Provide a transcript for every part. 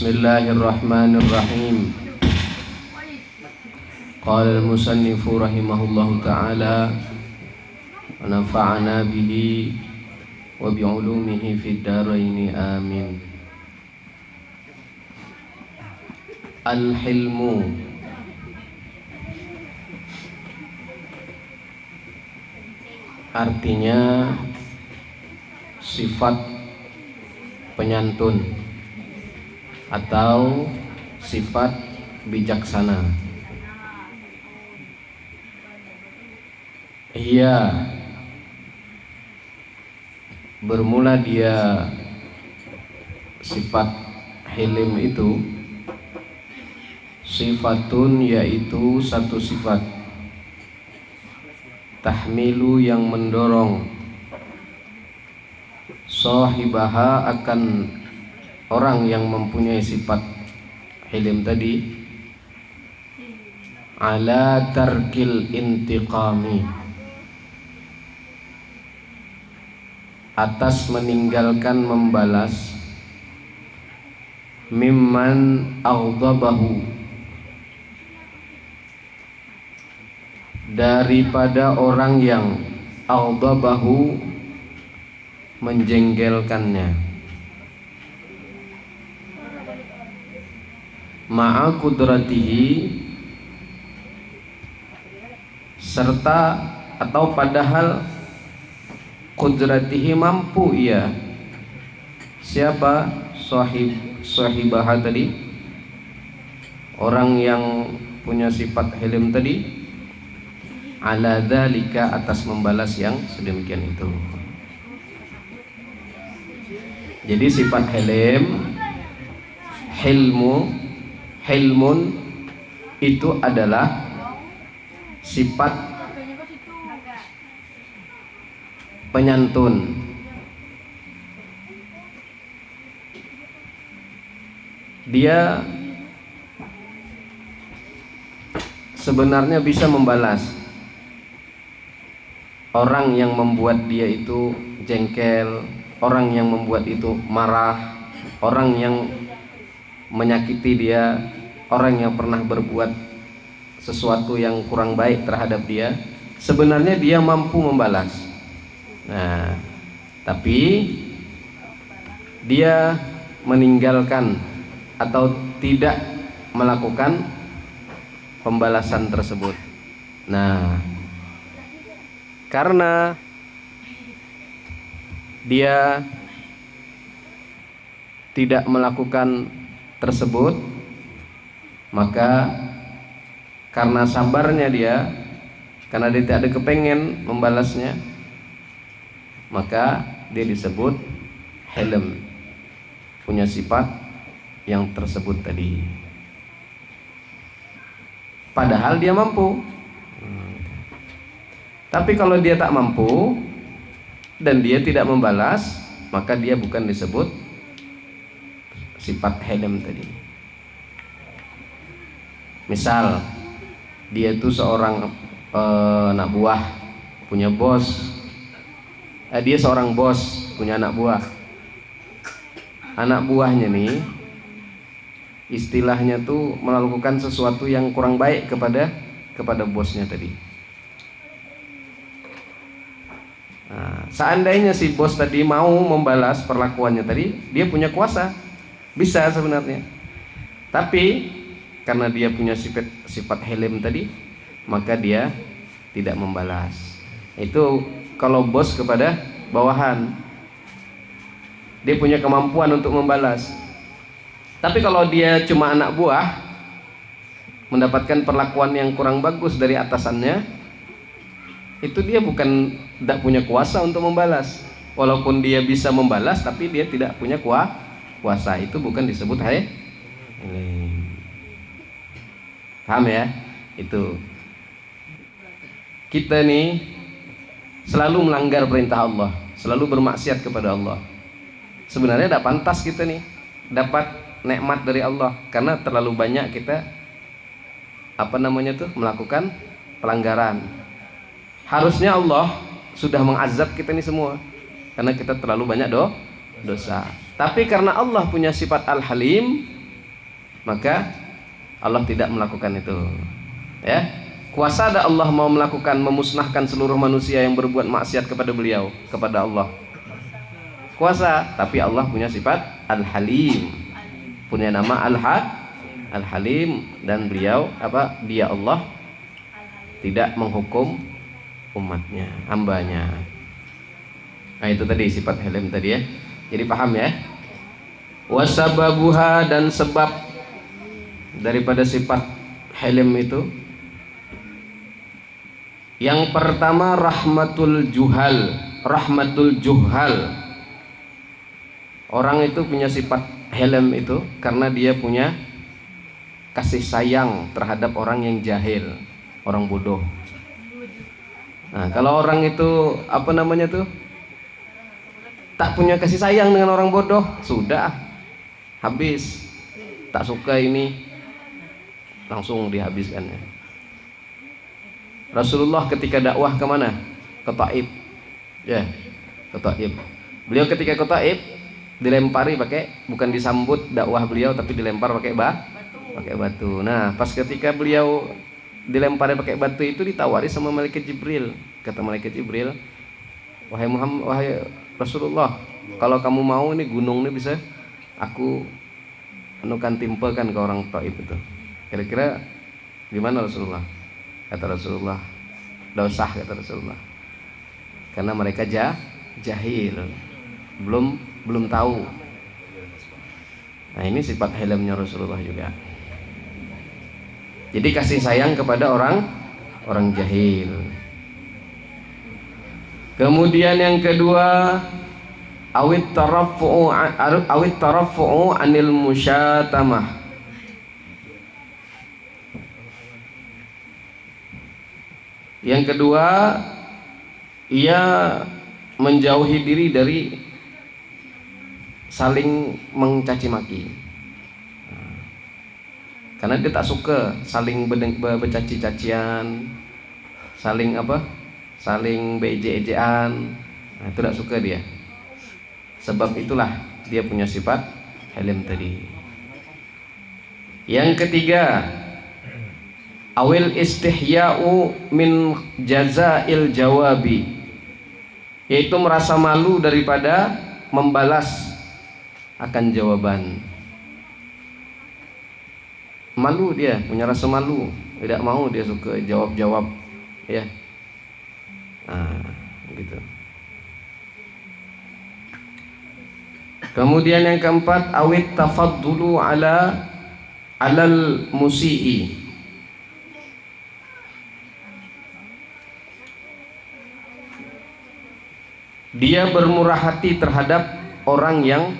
Bismillahirrahmanirrahim. Qala al-musannifu rahimahullahu ta'ala wa nafa'ana bihi wa bi'ulumihi fid dharaini amin. Al-hilmu artinya sifat penyantun atau sifat bijaksana. Ia bermula dia sifat hilim itu sifatun, yaitu satu sifat tahmilu yang mendorong sahibaha akan orang yang mempunyai sifat hilim tadi ala tarkil intiqami, atas meninggalkan membalas, mimman aghdabahu, daripada orang yang aghdabahu menjengkelkannya, ma'a kudratihi, serta atau padahal kudratihi mampu ia, siapa sahibah tadi, orang yang punya sifat hilim tadi, ala dzalika, atas membalas yang sedemikian itu. Jadi sifat hilmun itu adalah sifat penyantun. Dia sebenarnya bisa membalas orang yang membuat dia itu jengkel, orang yang membuat itu marah, orang yang menyakiti dia, orang yang pernah berbuat sesuatu yang kurang baik terhadap dia. Sebenarnya dia mampu membalas. Nah, tapi dia meninggalkan atau tidak melakukan pembalasan tersebut. Nah, karena dia tidak melakukan tersebut, maka karena sabarnya dia, karena dia tidak ada kepengen membalasnya, maka dia disebut hilm, punya sifat yang tersebut tadi. Padahal dia mampu. Tapi kalau dia tak mampu dan dia tidak membalas, maka dia bukan disebut sifat hilm tadi. Misal dia itu seorang anak buah, punya bos. Dia seorang bos, punya anak buah. Anak buahnya nih istilahnya tuh melakukan sesuatu yang kurang baik kepada bosnya tadi. Nah, seandainya si bos tadi mau membalas perlakuannya tadi, dia punya kuasa, bisa sebenarnya. Tapi karena dia punya sifat hilim tadi, maka dia tidak membalas. Itu kalau bos kepada bawahan, dia punya kemampuan untuk membalas. Tapi kalau dia cuma anak buah, mendapatkan perlakuan yang kurang bagus dari atasannya, itu dia bukan tidak punya kuasa untuk membalas. Walaupun dia bisa membalas, tapi dia tidak punya kuasa. Itu bukan disebut hilim. Paham ya? Itu kita nih selalu melanggar perintah Allah, selalu bermaksiat kepada Allah. Sebenarnya tidak pantas kita nih dapat nikmat dari Allah, karena terlalu banyak kita melakukan pelanggaran. Harusnya Allah sudah mengazab kita ini semua karena kita terlalu banyak dosa. Tapi karena Allah punya sifat Al-Halim, maka Allah tidak melakukan itu. Ya, kuasa ada Allah mau melakukan memusnahkan seluruh manusia yang berbuat maksiat kepada beliau, kepada Allah. Kuasa, tapi Allah punya sifat Al-Halim, punya nama Al-Halim, dan beliau dia Allah tidak menghukum umatnya, hambanya. Nah itu tadi sifat Halim tadi ya. Jadi paham ya. Wasababuha, dan sebab daripada sifat Halim itu, yang pertama rahmatul juhal. Orang itu punya sifat Halim itu karena dia punya kasih sayang terhadap orang yang jahil, orang bodoh. Nah, kalau orang itu tak punya kasih sayang dengan orang bodoh, sudah habis. Tak suka ini, langsung dihabiskannya. Rasulullah ketika dakwah kemana? Ke Taif. Ya, ke Taif. Beliau ketika ke Taif dilempari bukan disambut dakwah beliau, tapi dilempar pakai batu. Nah, pas ketika beliau dilempari pakai batu itu ditawari sama malaikat Jibril. Kata malaikat Jibril, wahai Muhammad, wahai Rasulullah, kalau kamu mau ini gunung ini bisa aku timpakan ke orang Taif itu. Kira-kira gimana Rasulullah? Kata Rasulullah, tidak usah, kata Rasulullah, karena mereka jahil, belum tahu. Nah ini sifat Halimnya Rasulullah juga. Jadi kasih sayang kepada orang jahil. Kemudian yang kedua, awit tarafu'u anil musyatamah. Yang kedua, ia menjauhi diri dari saling mencaci maki. Karena dia tak suka saling bercaci-cacian, saling beje-ejean. Nah, itu tak suka dia. Sebab itulah dia punya sifat Halim tadi. Yang ketiga, awil istihya'u min jazail jawabi, yaitu merasa malu daripada membalas akan jawaban. Malu, dia punya rasa malu, tidak mau dia suka jawab ya. Gitu. Kemudian yang keempat, awit tafaddulu alal musii, dia bermurah hati terhadap orang yang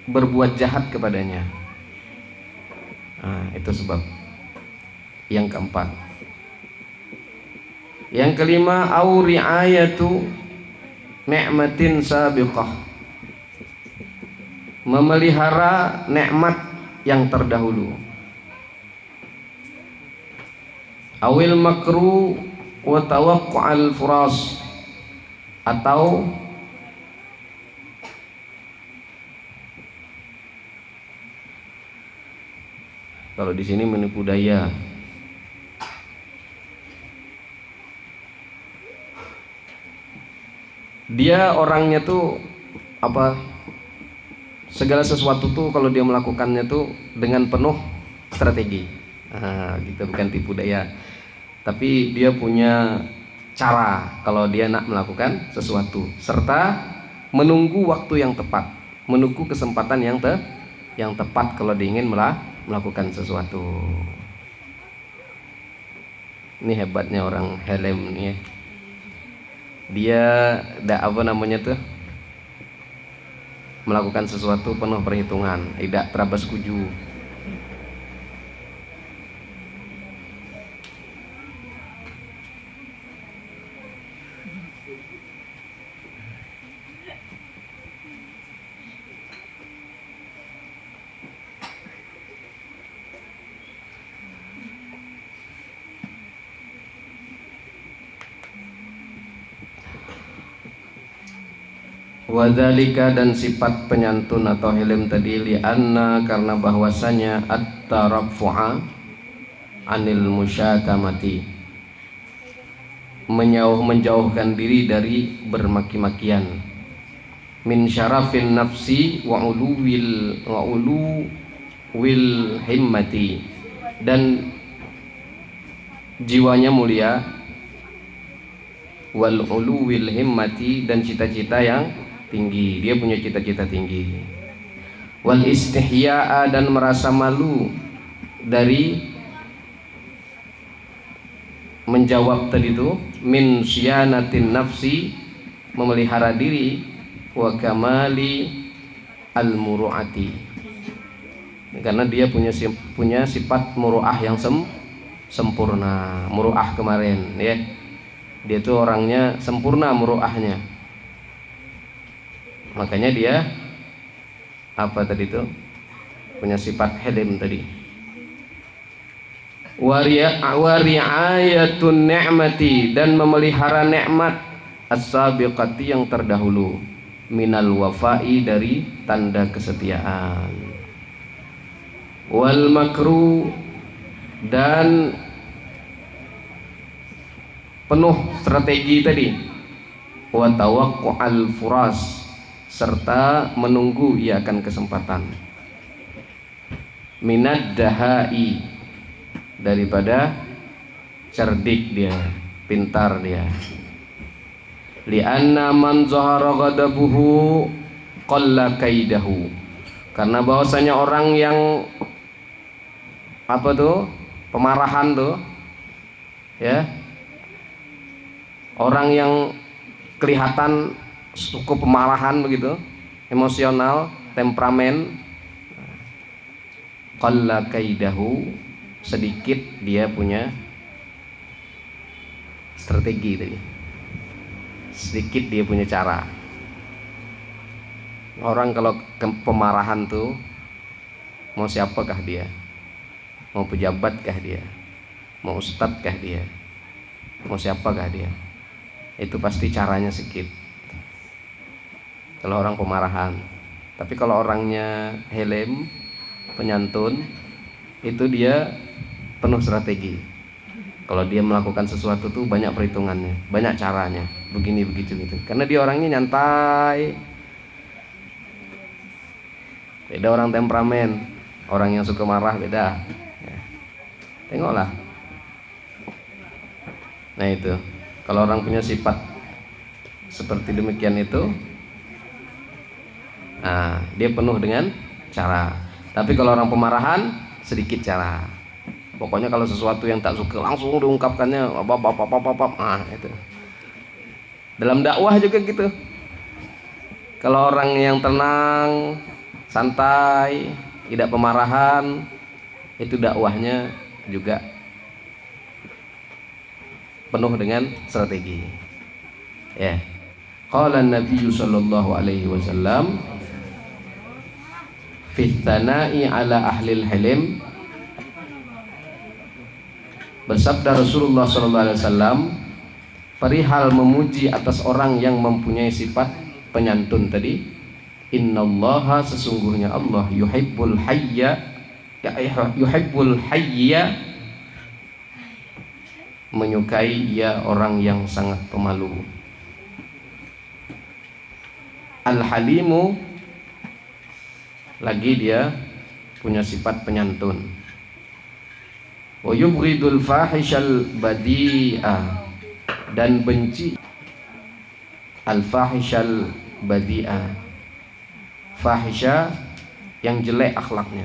berbuat jahat kepadanya. Itu sebab yang keempat. Yang kelima, au ri'ayatu ni'matin sabiqah, memelihara nikmat yang terdahulu. Awil makru wa tawaqqu'al furas, atau kalau di sini menipu daya. Dia orangnya tuh segala sesuatu tuh kalau dia melakukannya tuh dengan penuh strategi. Gitu, bukan tipu daya. Tapi dia punya cara kalau dia nak melakukan sesuatu, serta menunggu waktu yang tepat, menunggu kesempatan yang tepat kalau dia ingin melakukan sesuatu. Ini hebatnya orang Halim nih ya. Dia melakukan sesuatu penuh perhitungan, tidak terabas kuju. Wadzalika, dan sifat penyantun atau Halim tadi, li'anna, karena bahwasanya at-taraffu'a anil musyatamati, menjauhkan diri dari bermaki-makian, min syarafin nafsi wa uluwil himmati, dan jiwanya mulia, wal uluwil himmati, dan cita-cita yang tinggi, dia punya cita-cita tinggi, wal istihya'a, dan merasa malu dari menjawab tadi itu, min syanatin nafsi, memelihara diri, wa kamali al muru'ati, karena dia punya sifat muru'ah yang sempurna. Muru'ah kemarin ya, dia tuh orangnya sempurna muru'ahnya, makanya dia apa tadi itu, punya sifat hilim tadi. Wari'ayatun ni'mati, dan memelihara nikmat as-sabiqati, yang terdahulu, minal wafa'i, dari tanda kesetiaan, wal makru, dan penuh strategi tadi, wa tawaqqu'al furas, serta menunggu ia akan kesempatan, minad dahai, daripada cerdik dia, pintar dia, li'anna man zahara ghadabuhu qalla kaidahu, karena bahwasanya orang yang apa tuh, pemarahan tuh ya, orang yang kelihatan cukup pemarahan begitu, emosional, temperamen, qalla kaidahu, sedikit dia punya strategi tadi, sedikit dia punya cara. Orang kalau pemarahan tuh, mau siapakah dia, mau pejabatkah dia, mau ustadzkah dia, mau siapakah dia, itu pasti caranya sedikit kalau orang pemarahan. Tapi kalau orangnya helm, penyantun, itu dia penuh strategi. Kalau dia melakukan sesuatu tuh banyak perhitungannya, banyak caranya, begini begitu gitu. Karena dia orangnya nyantai. Beda orang temperamen, orang yang suka marah beda. Ya. Tengoklah. Nah itu, kalau orang punya sifat seperti demikian itu, nah dia penuh dengan cara. Tapi kalau orang pemarahan, sedikit cara. Pokoknya kalau sesuatu yang tak suka langsung diungkapkannya, nah itu. Dalam dakwah juga gitu. Kalau orang yang tenang, santai, tidak pemarahan, itu dakwahnya juga penuh dengan strategi. Ya. Qala Nabi sallallahu alaihi wasallam fi tsana'i ala ahlil hilm, bersabda Rasulullah sallallahu alaihi wasallam perihal memuji atas orang yang mempunyai sifat penyantun tadi, innallaha, sesungguhnya Allah, yuhibbul hayya, menyukai ia orang yang sangat pemalu, al-halimu, lagi dia punya sifat penyantun, wa yubghidul fahishal badi'ah, dan benci al-fahishal badi'ah, fahisha yang jelek akhlaknya,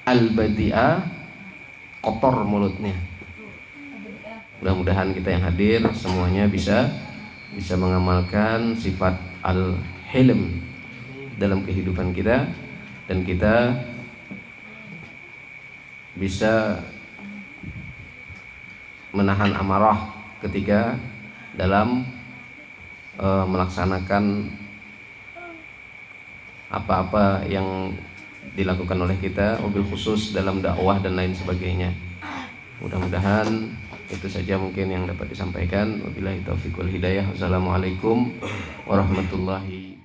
al-badi'ah kotor mulutnya. Mudah-mudahan kita yang hadir semuanya bisa mengamalkan sifat al-hilm dalam kehidupan kita, dan kita bisa menahan amarah ketika dalam melaksanakan apa-apa yang dilakukan oleh kita, mobil khusus dalam dakwah dan lain sebagainya. Mudah-mudahan itu saja mungkin yang dapat disampaikan. Wabillahi taufiq wal hidayah. Wassalamualaikum warahmatullahi